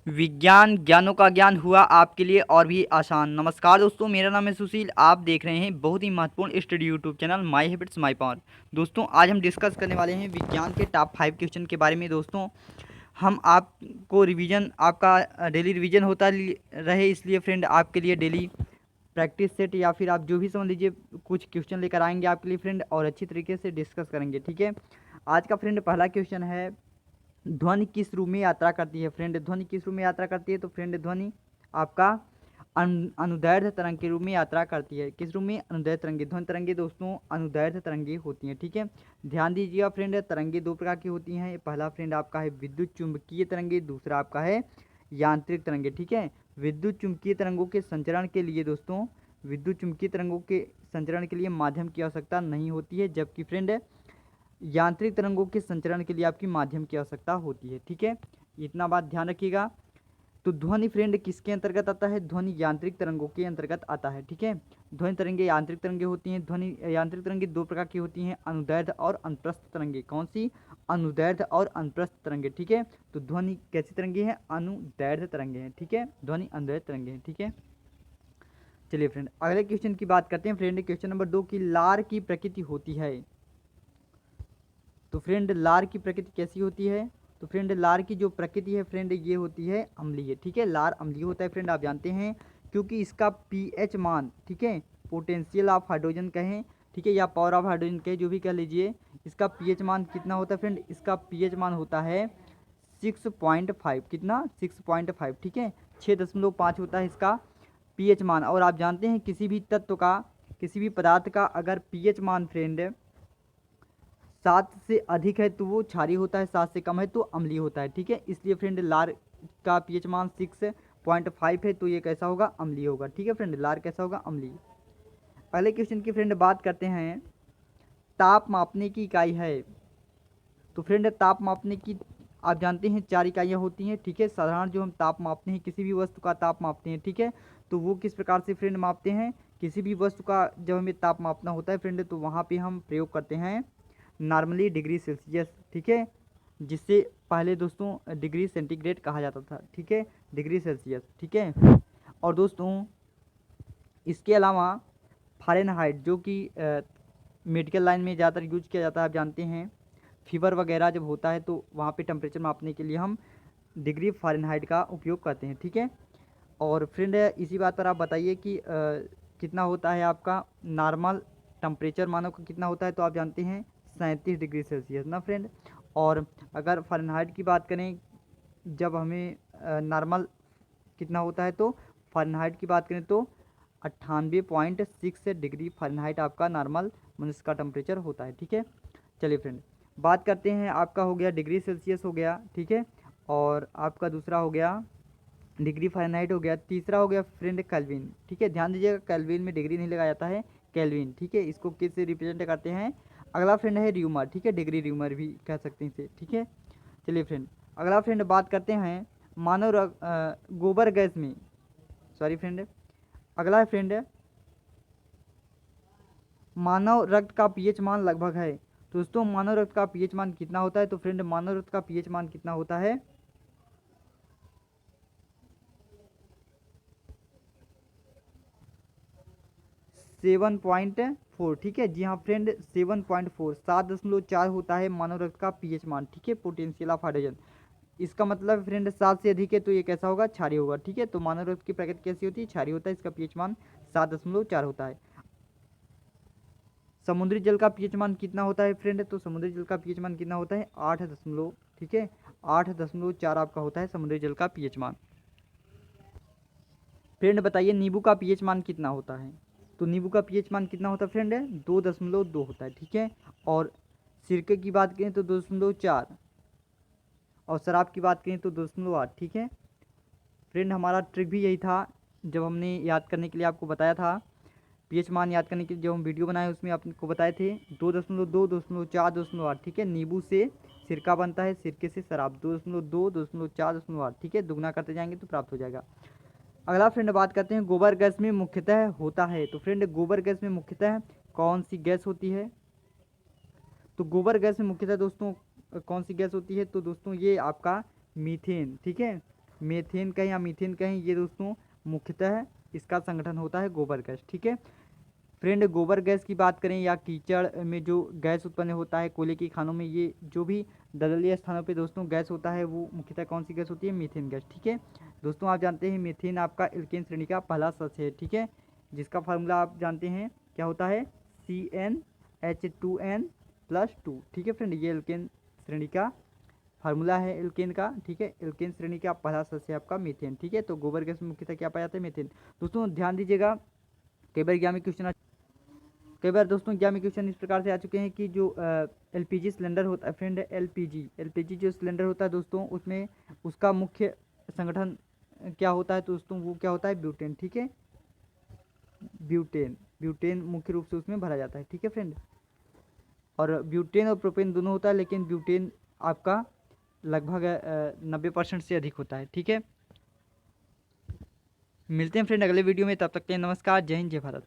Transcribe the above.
विज्ञान ज्ञानों का ज्ञान हुआ आपके लिए और भी आसान। नमस्कार दोस्तों, मेरा नाम है सुशील। आप देख रहे हैं बहुत ही महत्वपूर्ण study YouTube channel my habits my power. दोस्तों, आज हम डिस्कस करने वाले हैं विज्ञान के टॉप 5 क्वेश्चन के बारे में। दोस्तों, हम आपको रिवीजन, आपका डेली रिवीजन होता रहे, इसलिए फ्रेंड आपके लिए डेली प्रैक्टिस सेट या फिर आप जो भी समझ लीजिए, कुछ क्वेश्चन लेकर आएंगे आपके लिए फ्रेंड, और अच्छी तरीके से डिस्कस करेंगे। ठीक है। आज का फ्रेंड पहला क्वेश्चन है, ध्वनि किस रूप में यात्रा करती है। फ्रेंड, ध्वनि किस रूप में यात्रा करती है? तो फ्रेंड, ध्वनि आपका अनुदैर्ध्य तरंग के रूप में यात्रा करती है। किस रूप में? अनुदैर्ध्य तरंगे। ध्वनि तरंगे दोस्तों अनुदैर्ध्य तरंगे होती हैं। ठीक है, ध्यान दीजिएगा फ्रेंड, तरंगे दो प्रकार की होती हैं। पहला फ्रेंड आपका है विद्युत चुंबकीय तरंगे, दूसरा आपका है यांत्रिक तरंगे। ठीक है, विद्युत चुंबकीय तरंगों के संचरण के लिए दोस्तों, विद्युत चुंबकीय तरंगों के संचरण के लिए माध्यम की आवश्यकता नहीं होती है, जबकि फ्रेंड यांत्रिक तरंगों के संचरण के लिए आपकी माध्यम की आवश्यकता होती है। ठीक है, इतना बात ध्यान रखिएगा। तो ध्वनि फ्रेंड किसके अंतर्गत आता है? ध्वनि यांत्रिक तरंगों के अंतर्गत आता है। ठीक है, ध्वनि तरंगे यांत्रिक तरंगे होती हैं। ध्वनि यांत्रिक तरंगे दो प्रकार की होती हैं, अनुदैर्ध्य और अनुप्रस्थ तरंगे। कौन सी? अनुदैर्ध्य और अनुप्रस्थ तरंगे। ठीक है, तो ध्वनि कैसी तरंगे हैं? अनुदैर्ध्य तरंगे हैं। ठीक है, ध्वनि अनुदैर्ध्य तरंगे हैं। ठीक है, चलिए फ्रेंड अगले क्वेश्चन की बात करते हैं। फ्रेंड, क्वेश्चन नंबर 2 की लार की प्रकृति होती है। तो फ्रेंड, लार की प्रकृति कैसी होती है? तो फ्रेंड, लार की जो प्रकृति है फ्रेंड, ये होती है अम्लीय। ठीक है, लार अम्लीय होता है फ्रेंड, आप जानते हैं, क्योंकि इसका पीएच मान, ठीक है, पोटेंशियल ऑफ हाइड्रोजन कहें, ठीक है, या पावर ऑफ हाइड्रोजन कहें, जो भी कह लीजिए, इसका पीएच मान कितना होता है फ्रेंड? इसका पीएच मान होता है 6.5। कितना? 6.5। ठीक है, 6.5 होता है इसका पीएच मान। और आप जानते हैं किसी भी तत्व का, किसी भी पदार्थ का अगर पीएच मान फ्रेंड 7 से अधिक है तो वो क्षारीय होता है, 7 से कम है तो अम्लीय होता है। ठीक है, इसलिए फ्रेंड लार का पीएच मान 6.5 है तो ये कैसा होगा? अम्लीय होगा। ठीक है फ्रेंड, लार कैसा होगा? अम्लीय। अगले क्वेश्चन की फ्रेंड बात करते हैं, ताप मापने की इकाई है। तो फ्रेंड, ताप मापने की आप जानते हैं 4 इकाइयाँ होती हैं। ठीक है, साधारण जो हम ताप मापते हैं, किसी भी वस्तु का ताप मापते हैं, ठीक है, तो वो किस प्रकार से फ्रेंड मापते हैं? किसी भी वस्तु का जब हमें ताप मापना होता है फ्रेंड, तो वहाँ पे हम प्रयोग करते हैं नॉर्मली डिग्री सेल्सियस। ठीक है, जिससे पहले दोस्तों डिग्री सेंटीग्रेड कहा जाता था। ठीक है, डिग्री सेल्सियस। ठीक है, और दोस्तों इसके अलावा फ़ारेनहाइट, जो कि मेडिकल लाइन में ज़्यादातर यूज किया जाता है, आप जानते हैं, फीवर वगैरह जब होता है तो वहाँ पे टेम्परेचर मापने के लिए हम डिग्री फ़ारेनहाइट का उपयोग करते हैं। ठीक है, और फ्रेंड इसी बात पर आप बताइए कि कितना होता है आपका नॉर्मल टेम्परेचर मानव का कितना होता है? तो आप जानते हैं 37 डिग्री सेल्सियस ना फ्रेंड। और अगर फ़ारेनहाइट की बात करें, जब हमें नॉर्मल कितना होता है, तो फ़ारेनहाइट की बात करें तो 98.6 डिग्री फ़ारेनहाइट आपका नॉर्मल मनुष्य का टेम्परेचर होता है। ठीक है, चलिए फ्रेंड बात करते हैं, आपका हो गया डिग्री सेल्सियस हो गया। ठीक है, और आपका दूसरा हो गया डिग्री फ़ारेनहाइट हो गया, तीसरा हो गया फ्रेंड केल्विन। ठीक है, ध्यान दीजिएगा, केल्विन में डिग्री नहीं लगाया जाता है, केल्विन। ठीक है, इसको किस से रिप्रेजेंट करते हैं? अगला फ्रेंड है र्यूमर। ठीक है, डिग्री र्यूमर भी कह सकते हैं इसे। ठीक है, चलिए फ्रेंड अगला फ्रेंड बात करते हैं, गोबर गैस में, सॉरी फ्रेंड, अगला है फ्रेंड, मानव रक्त का पीएच मान लगभग है। तो दोस्तों, मानव रक्त का पीएच मान कितना होता है? तो फ्रेंड, मानव रक्त का पीएच मान कितना होता है? 7.4। ठीक है, जी हाँ फ्रेंड, 7.4, 7.4 होता है मानव रक्त का पीएच मान। ठीक है, पोटेंशियल ऑफ हाइड्रोजन। इसका मतलब फ्रेंड 7 से अधिक है तो ये कैसा होगा? क्षारीय होगा। ठीक है, तो मानव रक्त की प्रकृति कैसी होती है? क्षारीय होता है, इसका पीएच मान 7.4 होता है। समुद्री जल का पीएच मान कितना होता है फ्रेंड? तो समुद्री जल का पीएच मान कितना होता है? 8 दशमलव, ठीक है, 8.4 आपका होता है समुद्री जल का पीएच मान। फ्रेंड बताइए, नींबू का पीएच मान कितना होता है? तो नींबू का पीएच मान कितना होता है फ्रेंड? 2.2 होता है। ठीक है, और सिरके की बात करें तो 2.4, और शराब की बात करें तो 2.8। ठीक है फ्रेंड, हमारा ट्रिक भी यही था, जब हमने याद करने के लिए आपको बताया था, पीएच मान याद करने के लिए जो हम वीडियो बनाए उसमें आपको बताए थे 2.2, 2.4, 2.8। ठीक है, नींबू से सिरका बनता है, सिरके से शराब। 2.2, 2.4, 2.8। ठीक है, दुगना करते जाएंगे तो प्राप्त हो जाएगा। अगला फ्रेंड बात करते हैं, गोबर गैस में मुख्यतः होता है। तो फ्रेंड, गोबर गैस में मुख्यतः कौन सी गैस होती है? तो गोबर गैस में मुख्यतः दोस्तों कौन सी गैस होती है? तो दोस्तों ये आपका मीथेन। ठीक है, मेथेन कहें या मीथेन कहें, ये दोस्तों मुख्यतः इसका संगठन होता है गोबर गैस। ठीक है फ्रेंड, गोबर गैस की बात करें या कीचड़ में जो गैस उत्पन्न होता है कोयले की खानों में, ये जो भी दलदली स्थानों पे दोस्तों गैस होता है वो मुख्यतः कौन सी गैस होती है? Methane gas. ठीक है दोस्तों, आप जानते हैं मीथेन आपका एल्केन श्रेणी का पहला सदस्य है। ठीक है, जिसका फार्मूला आप जानते हैं क्या होता है? CnH2n+2। ठीक है फ्रेंड, ये एल्केन श्रेणी का फार्मूला है एल्केन का। ठीक है, एल्केन श्रेणी का पहला सदस्य है आपका मीथेन। ठीक है, तो गोबर गैस में मुख्यतः क्या पाया जाता है? मीथेन। दोस्तों ध्यान दीजिएगा, कई बार दोस्तों एग्जाम में क्वेश्चन इस प्रकार से आ चुके हैं कि जो एलपीजी सिलेंडर होता है फ्रेंड, एलपीजी जो सिलेंडर होता है दोस्तों, उसमें उसका मुख्य संगठन क्या होता है? तो दोस्तों वो क्या होता है? ब्यूटेन। ठीक है, ब्यूटेन मुख्य रूप से उसमें भरा जाता है। ठीक है फ्रेंड, और ब्यूटेन और प्रोपेन दोनों होता है, लेकिन ब्यूटेन आपका लगभग 90% से अधिक होता है। ठीक है, मिलते हैं फ्रेंड अगले वीडियो में, तब तक के लिए नमस्कार, जय हिंद, जय भारत।